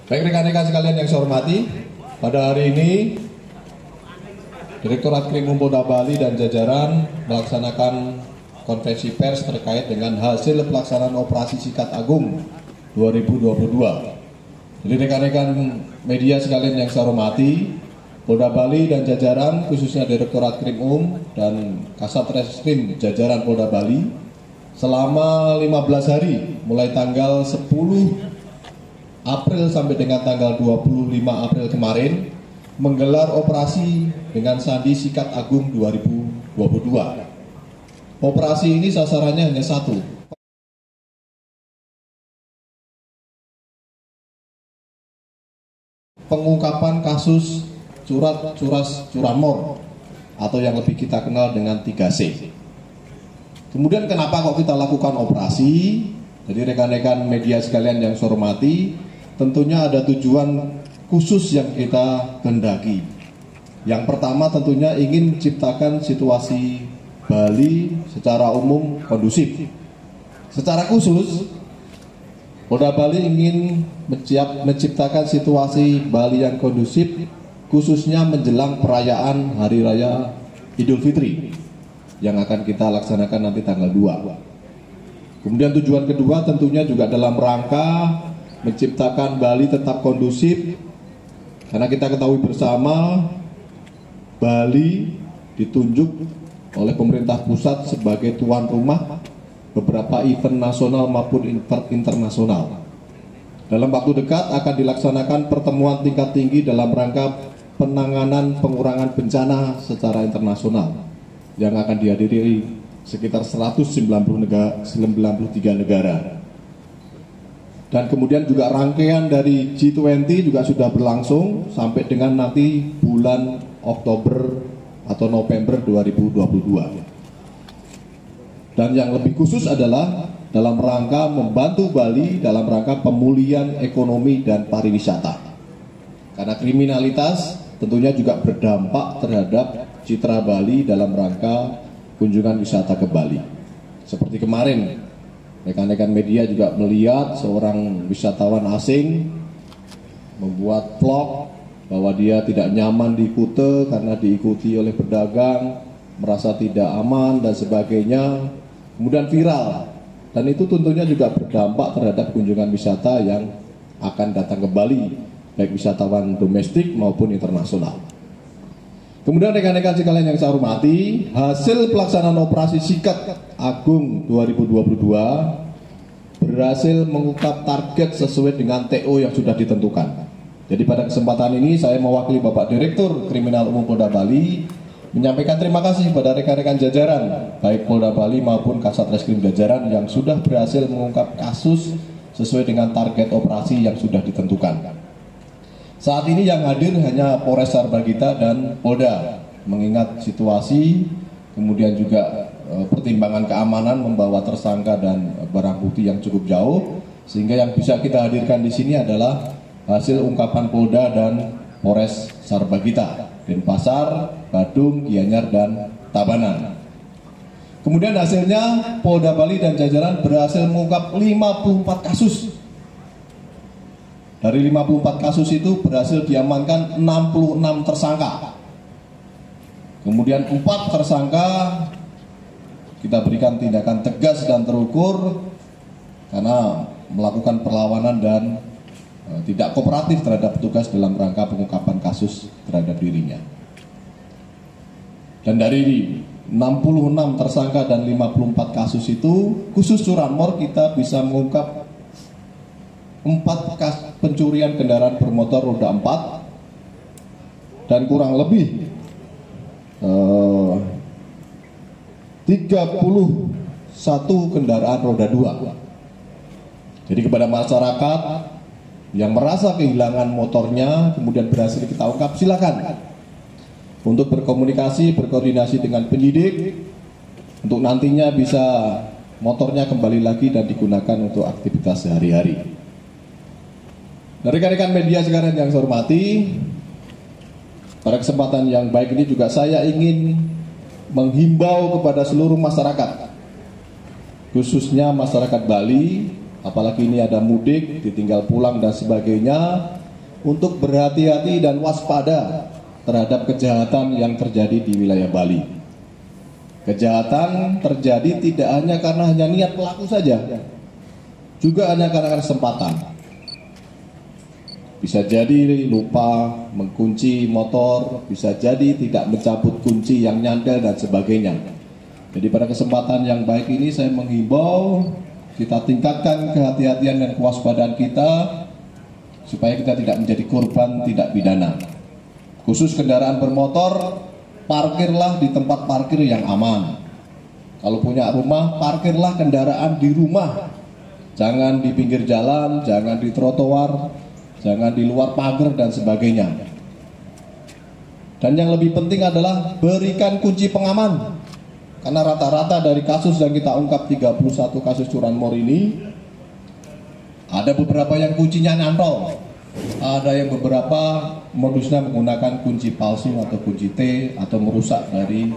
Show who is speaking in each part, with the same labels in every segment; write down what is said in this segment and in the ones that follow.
Speaker 1: Baik rekan-rekan sekalian yang saya hormati, pada hari ini Direktorat Krim Polda Bali dan jajaran melaksanakan konferensi pers terkait dengan hasil pelaksanaan operasi Sikat Agung 2022. Jadi rekan-rekan media sekalian yang saya hormati, Polda Bali dan jajaran khususnya Direktorat Krim dan Kasat Reskrim jajaran Polda Bali selama 15 hari mulai tanggal 10 April sampai dengan tanggal 25 April kemarin menggelar operasi dengan sandi Sikat Agung 2022. Operasi ini sasarannya hanya satu, pengungkapan kasus curanmor atau yang lebih kita kenal dengan 3C. Kemudian kenapa kok kita lakukan operasi? Jadi rekan-rekan media sekalian yang saya hormati, tentunya ada tujuan khusus yang kita kehendaki. Yang pertama tentunya ingin menciptakan situasi Bali secara umum kondusif. Secara khusus, Polda Bali ingin menciptakan situasi Bali yang kondusif, khususnya menjelang perayaan Hari Raya Idul Fitri yang akan kita laksanakan nanti tanggal 2. Kemudian tujuan kedua tentunya juga dalam rangka menciptakan Bali tetap kondusif, karena kita ketahui bersama Bali ditunjuk oleh pemerintah pusat sebagai tuan rumah beberapa event nasional maupun internasional. Dalam waktu dekat akan dilaksanakan pertemuan tingkat tinggi dalam rangka penanganan pengurangan bencana secara internasional yang akan dihadiri sekitar 193 negara. Dan kemudian juga rangkaian dari G20 juga sudah berlangsung sampai dengan nanti bulan Oktober atau November 2022. Dan yang lebih khusus adalah dalam rangka membantu Bali dalam rangka pemulihan ekonomi dan pariwisata. Karena kriminalitas tentunya juga berdampak terhadap citra Bali dalam rangka kunjungan wisata ke Bali. Seperti kemarin, rekan-rekan media juga melihat seorang wisatawan asing membuat vlog bahwa dia tidak nyaman di Kuta karena diikuti oleh pedagang, merasa tidak aman dan sebagainya, kemudian viral. Dan itu tentunya juga berdampak terhadap kunjungan wisata yang akan datang ke Bali, baik wisatawan domestik maupun internasional. Kemudian rekan-rekan sekalian yang saya hormati, hasil pelaksanaan operasi Sikat Agung 2022 berhasil mengungkap target sesuai dengan TO yang sudah ditentukan. Jadi pada kesempatan ini saya mewakili Bapak Direktur Kriminal Umum Polda Bali menyampaikan terima kasih pada rekan-rekan jajaran baik Polda Bali maupun Kasat Reskrim jajaran yang sudah berhasil mengungkap kasus sesuai dengan target operasi yang sudah ditentukan. Saat ini yang hadir hanya Polres Sarbagita dan Polda, mengingat situasi, kemudian juga pertimbangan keamanan membawa tersangka dan barang bukti yang cukup jauh, sehingga yang bisa kita hadirkan di sini adalah hasil ungkapan Polda dan Polres Sarbagita, Denpasar, Badung, Gianyar, dan Tabanan. Kemudian hasilnya Polda Bali dan jajaran berhasil mengungkap 54 kasus. Dari 54 kasus itu berhasil diamankan 66 tersangka. Kemudian 4 tersangka kita berikan tindakan tegas dan terukur karena melakukan perlawanan dan tidak kooperatif terhadap petugas dalam rangka pengungkapan kasus terhadap dirinya. Dan dari 66 tersangka dan 54 kasus itu, khusus curanmor kita bisa mengungkap 4 kasus pencurian kendaraan bermotor roda 4 dan kurang lebih 31 kendaraan roda 2. Jadi kepada masyarakat yang merasa kehilangan motornya kemudian berhasil kita ungkap, silakan untuk berkomunikasi, berkoordinasi dengan penyidik untuk nantinya bisa motornya kembali lagi dan digunakan untuk aktivitas sehari-hari. Nah, rekan-rekan media sekarang yang saya hormati, pada kesempatan yang baik ini juga saya ingin menghimbau kepada seluruh masyarakat, khususnya masyarakat Bali, apalagi ini ada mudik, ditinggal pulang dan sebagainya, untuk berhati-hati dan waspada terhadap kejahatan yang terjadi di wilayah Bali. Kejahatan terjadi tidak hanya karena hanya niat pelaku saja, juga hanya karena kesempatan. Bisa jadi lupa mengunci motor, bisa jadi tidak mencabut kunci yang nyandel dan sebagainya. Jadi pada kesempatan yang baik ini saya menghimbau kita tingkatkan kehati-hatian dan kewaspadaan kita supaya kita tidak menjadi korban tindak pidana. Khusus kendaraan bermotor, parkirlah di tempat parkir yang aman. Kalau punya rumah, parkirlah kendaraan di rumah. Jangan di pinggir jalan, jangan di trotoar, jangan di luar pagar dan sebagainya. Dan yang lebih penting adalah berikan kunci pengaman. Karena rata-rata dari kasus yang kita ungkap 31 kasus curanmor ini, ada beberapa yang kuncinya nyantol. Ada yang beberapa modusnya menggunakan kunci palsu atau kunci T atau merusak dari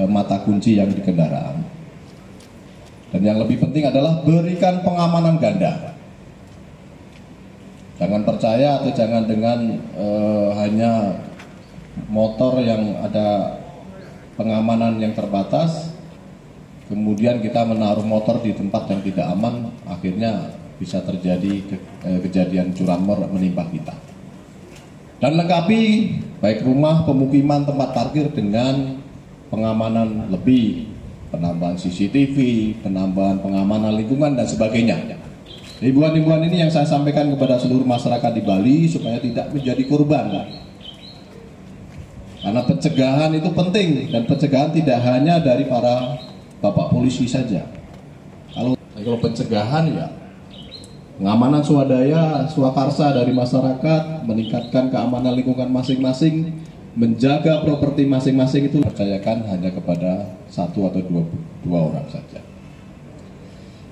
Speaker 1: mata kunci yang di kendaraan. Dan yang lebih penting adalah berikan pengamanan ganda. Jangan percaya atau jangan dengan hanya motor yang ada pengamanan yang terbatas, kemudian kita menaruh motor di tempat yang tidak aman, akhirnya bisa terjadi kejadian curanmor menimpa kita. Dan lengkapi baik rumah, pemukiman, tempat parkir dengan pengamanan lebih, penambahan CCTV, penambahan pengamanan lingkungan dan sebagainya. Himbauan-himbauan ini yang saya sampaikan kepada seluruh masyarakat di Bali supaya tidak menjadi korban. Karena pencegahan itu penting, dan pencegahan tidak hanya dari para bapak polisi saja. Kalau pencegahan ya pengamanan swadaya, swakarsa dari masyarakat, meningkatkan keamanan lingkungan masing-masing, menjaga properti masing-masing, itu percayakan hanya kepada satu atau dua orang saja.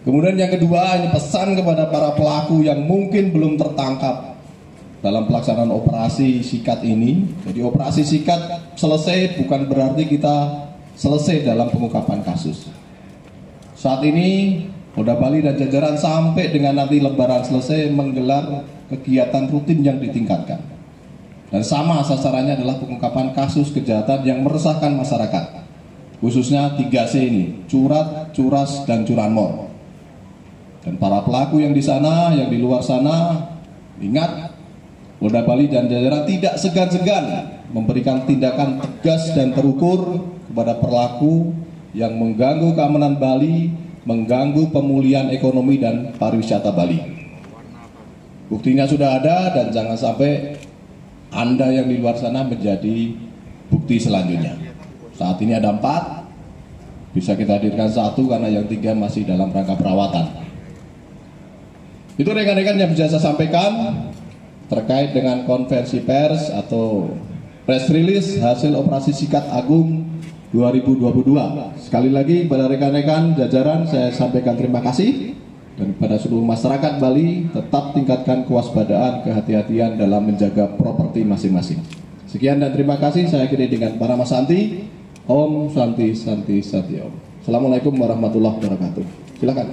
Speaker 1: Kemudian yang kedua, ini pesan kepada para pelaku yang mungkin belum tertangkap dalam pelaksanaan operasi sikat ini. Jadi operasi sikat selesai bukan berarti kita selesai dalam pengungkapan kasus. Saat ini Polda Bali dan jajaran sampai dengan nanti Lebaran selesai menggelar kegiatan rutin yang ditingkatkan. Dan sama sasarannya adalah pengungkapan kasus kejahatan yang meresahkan masyarakat. Khususnya 3C ini, curat, curas, dan curanmor. Dan para pelaku yang di sana, yang di luar sana, ingat, Polda Bali dan jajaran tidak segan-segan memberikan tindakan tegas dan terukur kepada pelaku yang mengganggu keamanan Bali, mengganggu pemulihan ekonomi dan pariwisata Bali. Buktinya sudah ada dan jangan sampai Anda yang di luar sana menjadi bukti selanjutnya. Saat ini ada 4, bisa kita hadirkan 1 karena yang 3 masih dalam rangka perawatan. Itu rekan-rekan yang bisa saya sampaikan terkait dengan konferensi pers atau press release hasil operasi sikat agung 2022. Sekali lagi pada rekan-rekan jajaran saya sampaikan terima kasih, dan kepada seluruh masyarakat Bali tetap tingkatkan kewaspadaan, kehati-hatian dalam menjaga properti masing-masing. Sekian dan terima kasih, saya akhiri dengan Parama Santi. Om Santi Santi Santi Om. Assalamualaikum warahmatullahi wabarakatuh. Silakan.